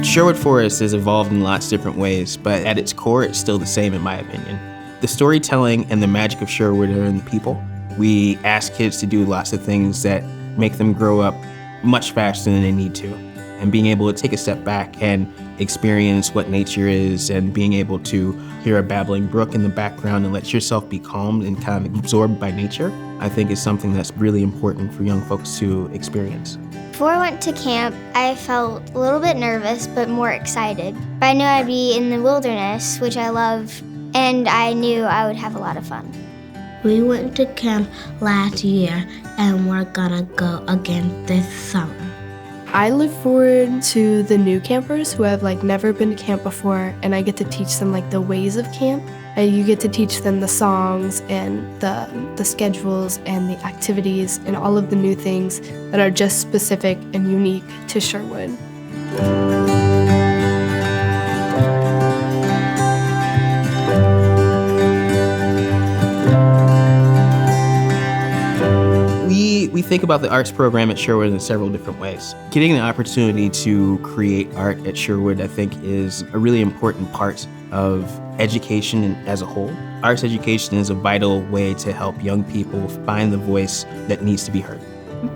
Sherwood Forest has evolved in lots of different ways, but at its core, it's still the same in my opinion. The storytelling and the magic of Sherwood are in the people. We ask kids to do lots of things that make them grow up much faster than they need to. And being able to take a step back and experience what nature is, and being able to hear a babbling brook in the background and let yourself be calmed and kind of absorbed by nature, I think is something that's really important for young folks to experience. Before I went to camp, I felt a little bit nervous, but more excited. But I knew I'd be in the wilderness, which I love, and I knew I would have a lot of fun. We went to camp last year, and we're gonna go again this summer. I look forward to the new campers who have never been to camp before, and I get to teach them the ways of camp. You get to teach them the songs and the schedules and the activities and all of the new things that are just specific and unique to Sherwood. We think about the arts program at Sherwood in several different ways. Getting the opportunity to create art at Sherwood, I think, is a really important part of education as a whole. Arts education is a vital way to help young people find the voice that needs to be heard.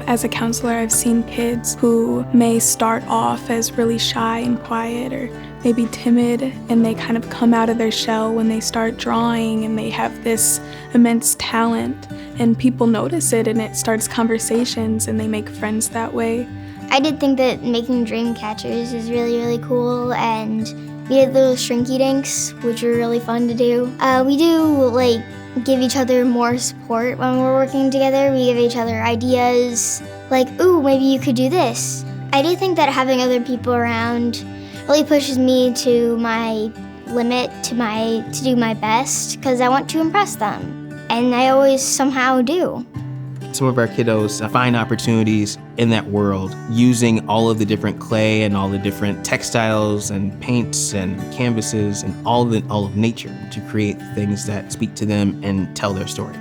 As a counselor, I've seen kids who may start off as really shy and quiet, or maybe timid, and they kind of come out of their shell when they start drawing, and they have this immense talent, and people notice it, and it starts conversations, and they make friends that way. I did think that making dream catchers is really, really cool, and we did little shrinky dinks, which were really fun to do. We do give each other more support when we're working together. We give each other ideas, ooh, maybe you could do this. I do think that having other people around really pushes me to my limit, to do my best, because I want to impress them. And I always somehow do. Some of our kiddos find opportunities in that world using all of the different clay and all the different textiles and paints and canvases and all of nature to create things that speak to them and tell their story.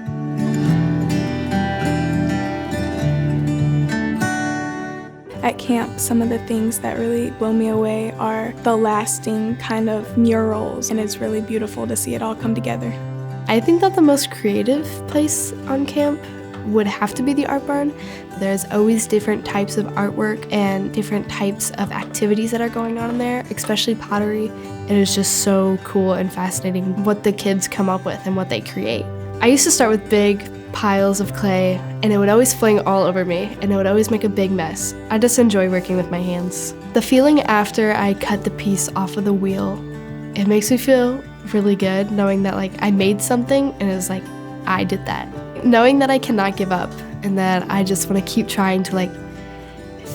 At camp, some of the things that really blow me away are the lasting kind of murals, and it's really beautiful to see it all come together. I think that the most creative place on camp would have to be the art barn. There's always different types of artwork and different types of activities that are going on in there, especially pottery. It is just so cool and fascinating what the kids come up with and what they create. I used to start with big piles of clay, and it would always fling all over me, and it would always make a big mess. I just enjoy working with my hands. The feeling after I cut the piece off of the wheel, it makes me feel really good knowing that I made something and it was I did that. Knowing that I cannot give up and that I just want to keep trying to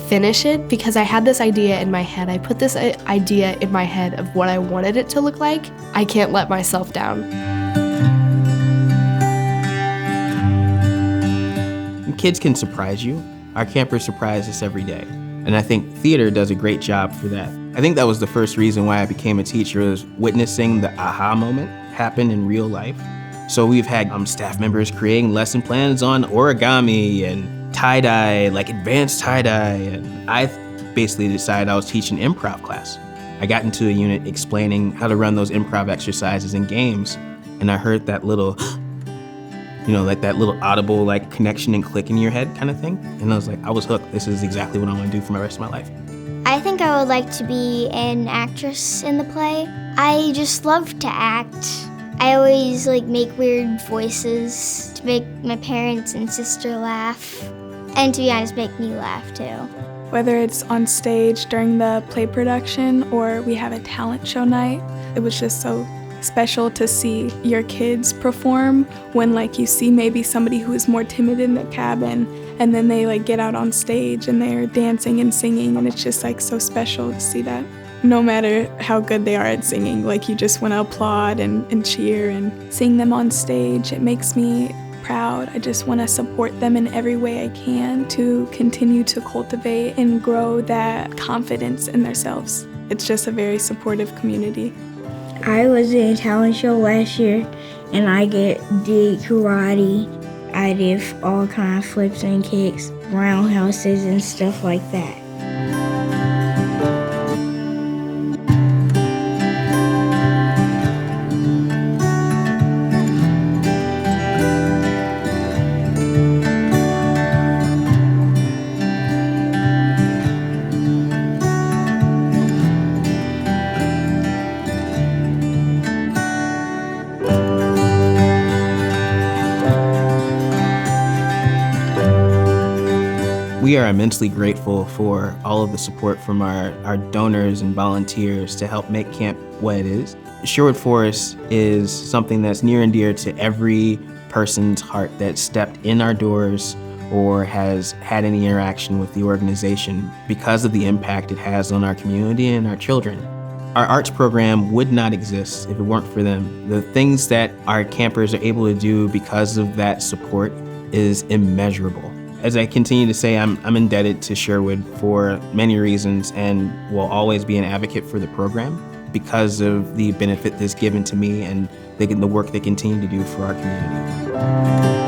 finish it, because I had this idea in my head. I put this idea in my head of what I wanted it to look like. I can't let myself down. Kids can surprise you. Our campers surprise us every day. And I think theater does a great job for that. I think that was the first reason why I became a teacher, was witnessing the aha moment happen in real life. So we've had staff members creating lesson plans on origami and tie-dye, advanced tie-dye. And I basically decided I was teaching improv class. I got into a unit explaining how to run those improv exercises and games. And I heard that little, that little audible connection and click in your head kind of thing. And I was hooked. This is exactly what I want to do for the rest of my life. I think I would like to be an actress in the play. I just love to act. I always make weird voices to make my parents and sister laugh, and to be honest, make me laugh too. Whether it's on stage during the play production or we have a talent show night, it was just so special to see your kids perform when you see maybe somebody who is more timid in the cabin, and then they get out on stage and they're dancing and singing, and it's just so special to see that. No matter how good they are at singing, you just want to applaud and cheer, and seeing them on stage, it makes me proud. I just want to support them in every way I can to continue to cultivate and grow that confidence in themselves. It's just a very supportive community. I was in a talent show last year, and I did karate. I did all kinds of flips and kicks, roundhouses and stuff like that. We are immensely grateful for all of the support from our donors and volunteers to help make camp what it is. Sherwood Forest is something that's near and dear to every person's heart that stepped in our doors or has had any interaction with the organization because of the impact it has on our community and our children. Our arts program would not exist if it weren't for them. The things that our campers are able to do because of that support is immeasurable. As I continue to say, I'm indebted to Sherwood for many reasons and will always be an advocate for the program because of the benefit that's given to me and the work they continue to do for our community.